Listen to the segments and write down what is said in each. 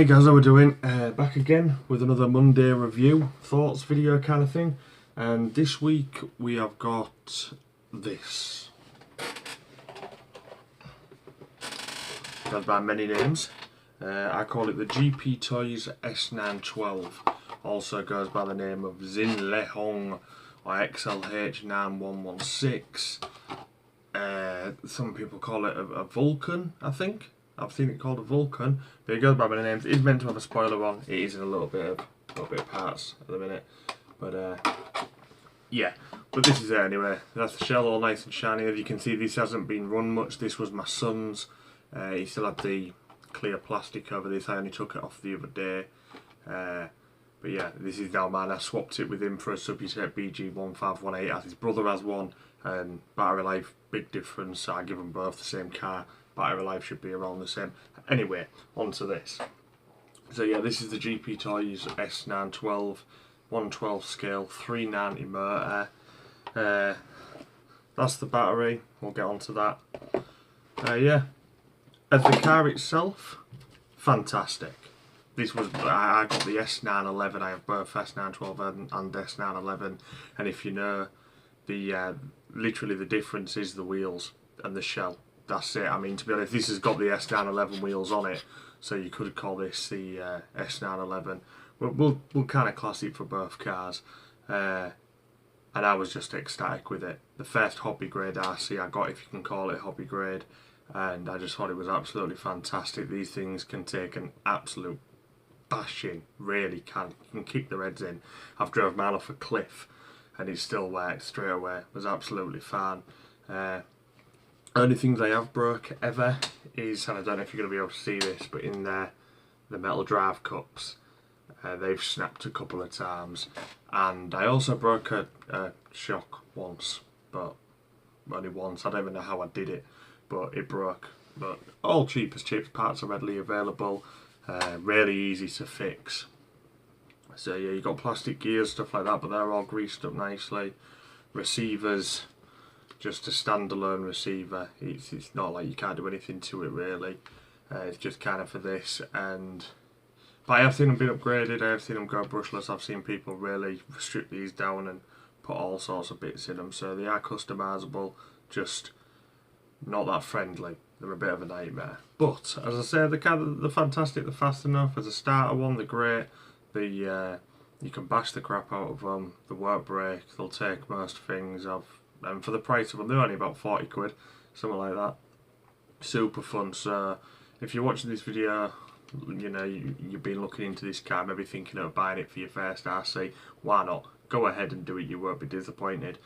guys, how we doing? Back again with another Monday review, thoughts video kind of thing. And this week we have got this. It goes by many names. I call it the Gptoys S912. Also goes by the name of Xin Le Hong or XLH9116. Some people call it a Vulcan, I think. I've seen it called a Vulcan, but it goes by many names. It's meant to have a spoiler on. It is in a little bit of parts at the minute, but yeah. But this is it anyway. That's the shell, all nice and shiny. As you can see, this hasn't been run much. This was my son's. He still had the clear plastic over this. I only took it off the other day. But yeah, this is now mine. I swapped it with him for a Subutex BG1518 as his brother has one, and battery life, big difference. So I give them both the same car. Battery life should be around the same. Anyway, on to this. So yeah, this is the Gptoys S912 112 scale 390 motor. That's the battery. We'll get on to that. Yeah, as the car itself, fantastic. This was, I got the S911. I have both S912 and S911, and if you know, the literally the difference is the wheels and the shell. That's it. I mean, to be honest, this has got the S911 wheels on it, so you could call this the S911. We'll kind of class it for both cars, and I was just ecstatic with it. The first hobby grade RC I got, if you can call it hobby grade, and I just thought it was absolutely fantastic. These things can take an absolute bashing, really can. You can kick the heads in. I've drove mine off a cliff, and it still worked straight away. It was absolutely fine. Only things I have broke ever is, and I don't know if you're going to be able to see this, but in there, the metal drive cups, they've snapped a couple of times, and I also broke a shock once, but only once. I don't even know how I did it, but it broke. But all cheap as chips, parts are readily available, really easy to fix. So yeah, you got plastic gears, stuff like that, but they're all greased up nicely. Receivers, just a standalone receiver. It's not like you can't do anything to it really. It's just kind of for this, but I have seen them being upgraded. I have seen them go brushless. I've seen people really strip these down and put all sorts of bits in them, so they are customisable, just not that friendly. They're a bit of a nightmare. But as I say, they're fantastic. They're fast enough. As a starter one, they're great. You can bash the crap out of them. They won't break. They'll take most things. And for the price of them, they're only about 40 quid, something like that. Super fun. So if you're watching this video, you know, you've been looking into this car, maybe thinking of buying it for your first RC, why not? Go ahead and do it, you won't be disappointed.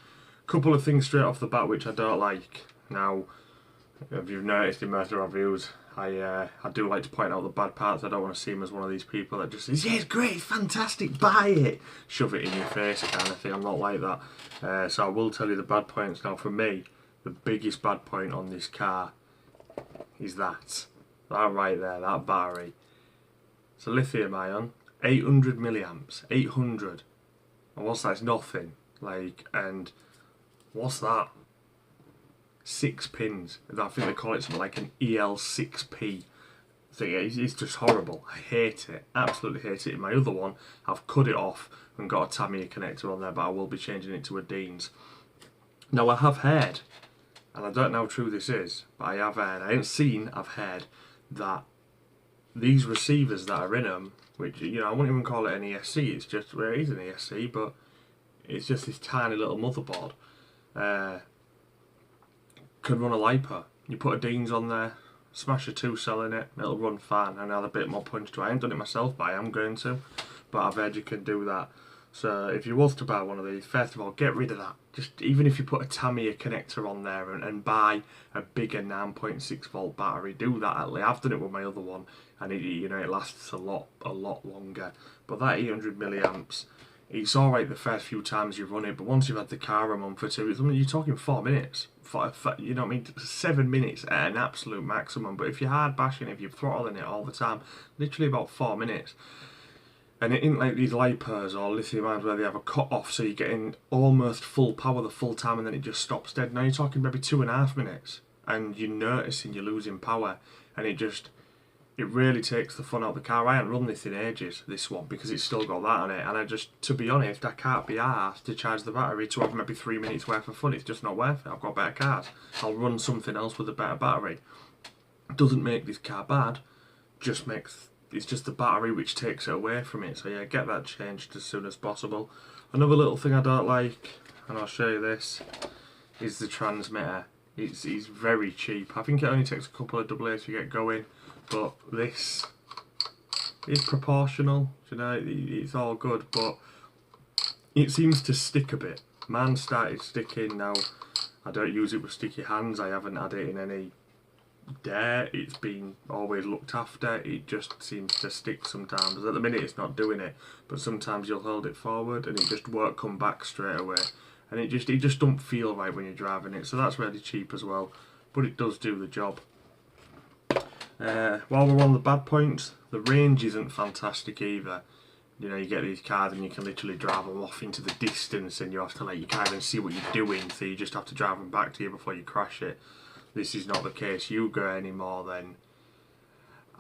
Couple of things straight off the bat which I don't like. Now, if you've noticed in most of our reviews, I do like to point out the bad parts. I don't want to seem as one of these people that just says, yeah, it's great, it's fantastic, buy it, shove it in your face kind of thing. I'm not like that. So I will tell you the bad points. Now for me, the biggest bad point on this car is that right there, that battery. It's a lithium ion, 800 milliamps, 800. And what's that? It's nothing. Like, and what's that? 6 pins. I think they call it something like an EL6P. So yeah, it's just horrible. I hate it. Absolutely hate it. In my other one, I've cut it off and got a Tamiya connector on there, but I will be changing it to a Dean's. Now I have heard, and I don't know how true this is, but I have heard, I've heard that these receivers that are in them, which, you know, I wouldn't even call it an ESC, it's just, well, it is an ESC, but it's just this tiny little motherboard, could run a LiPo. You put a Dean's on there, smash a 2-cell in it, it'll run fine and add a bit more punch to it. I haven't done it myself, but I am going to. But I've heard you can do that. So if you was to buy one of these, first of all, get rid of that. Just even if you put a Tamiya connector on there and buy a bigger 9.6 volt battery, do that at least. I've done it with my other one, and it lasts a lot longer. But that 800 milliamps, it's alright the first few times you run it, but once you've had the car a month or two, you're talking 4 minutes. You know what I mean? 7 minutes at an absolute maximum. But if you're hard bashing, if you're throttling it all the time, literally about 4 minutes. And it ain't like these LiPos or lithium ions where they have a cut off, so you're getting almost full power the full time and then it just stops dead. Now you're talking maybe 2.5 minutes, and you're noticing you're losing power, and it just it really takes the fun out of the car. I haven't run this in ages, this one, because it's still got that on it, and I just, to be honest, I can't be arsed to charge the battery to have maybe 3 minutes worth of fun. It's just not worth it. I've got better cars. I'll run something else with a better battery. Doesn't make this car bad, just makes, it's just the battery which takes it away from it. So yeah, get that changed as soon as possible. Another little thing I don't like, and I'll show you this, is the transmitter. It's very cheap. I think it only takes a couple of AA's to get going, but this is proportional. You know, it's all good, but it seems to stick a bit. Mine started sticking now. I don't use it with sticky hands. I haven't had it in any dirt. It's been always looked after. It just seems to stick sometimes. At the minute it's not doing it, but sometimes you'll hold it forward and it just won't come back straight away. And it just don't feel right when you're driving it. So that's really cheap as well, but it does do the job. While we're on the bad points, the range isn't fantastic either. You know, you get these cars and you can literally drive them off into the distance, and you have to, like, you can't even see what you're doing, so you just have to drive them back to you before you crash it. This is not the case. You go any more than,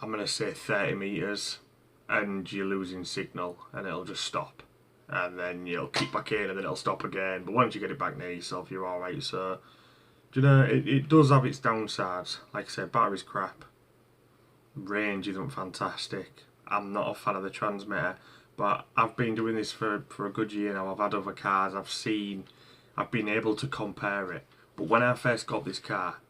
I'm going to say 30 metres, and you're losing signal, and it'll just stop. And then you'll kick back in and then it'll stop again. But once you get it back near yourself, you're alright. So, do you know, it does have its downsides. Like I said, battery's crap. Range isn't fantastic. I'm not a fan of the transmitter. But I've been doing this for a good year now. I've had other cars. I've been able to compare it. But when I first got this car,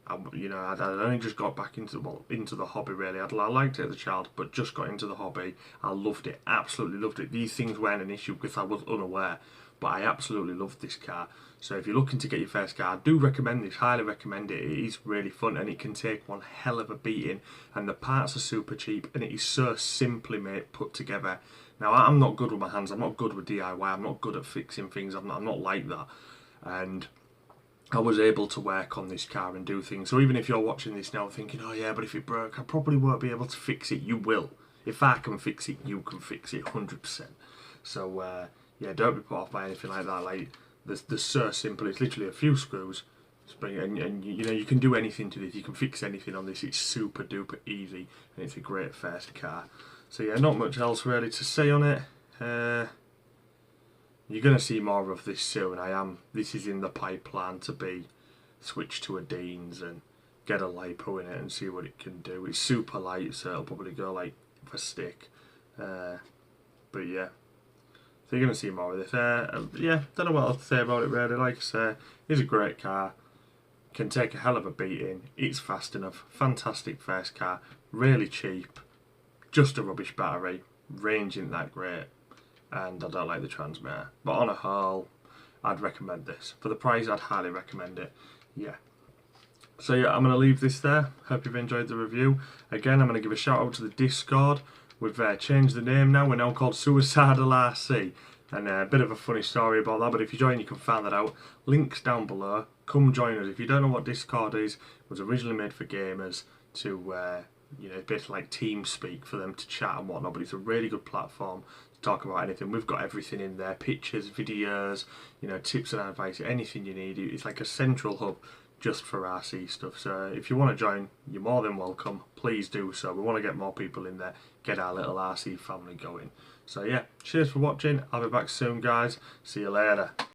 I'd only just got back into the hobby really. I liked it as a child, but just got into the hobby. I loved it, absolutely loved it. These things weren't an issue because I was unaware, but I absolutely loved this car. So if you're looking to get your first car, I do recommend this, highly recommend it. It is really fun and it can take one hell of a beating, and the parts are super cheap and it is so simply put together. Now I'm not good with my hands, I'm not good with DIY, I'm not good at fixing things, I'm not like that. And I was able to work on this car and do things. So even if you're watching this now thinking, oh yeah, but if it broke, I probably won't be able to fix it. You will. If I can fix it, you can fix it 100%. So yeah, don't be put off by anything like that. Like, they're so simple. It's literally a few screws, and you know, you can do anything to this. You can fix anything on this. It's super duper easy, and it's a great first car. So yeah, not much else really to say on it. You're going to see more of this soon. This is in the pipeline to be switched to a Dean's and get a LiPo in it and see what it can do. It's super light, so it'll probably go like for stick. But yeah, so you're going to see more of this. Yeah, don't know what else to say about it really. Like I say, it's a great car. Can take a hell of a beating. It's fast enough. Fantastic first car. Really cheap. Just a rubbish battery. Range isn't that great. And I don't like the transmitter, but on a whole, I'd recommend this. For the price, I'd highly recommend it. Yeah. So yeah, I'm going to leave this there. Hope you've enjoyed the review. Again, I'm going to give a shout out to the Discord. We've changed the name now. We're now called Suicidal RC. And a bit of a funny story about that, but if you join, you can find that out. Links down below. Come join us. If you don't know what Discord is, it was originally made for gamers to, you know, basically like TeamSpeak for them to chat and whatnot, but it's a really good platform to talk about anything. We've got everything in there, pictures, videos, you know, tips and advice, anything you need. It's like a central hub just for RC stuff. So if you want to join, you're more than welcome. Please do so. We want to get more people in there, get our little RC family going. So yeah, cheers for watching. I'll be back soon, guys. See you later.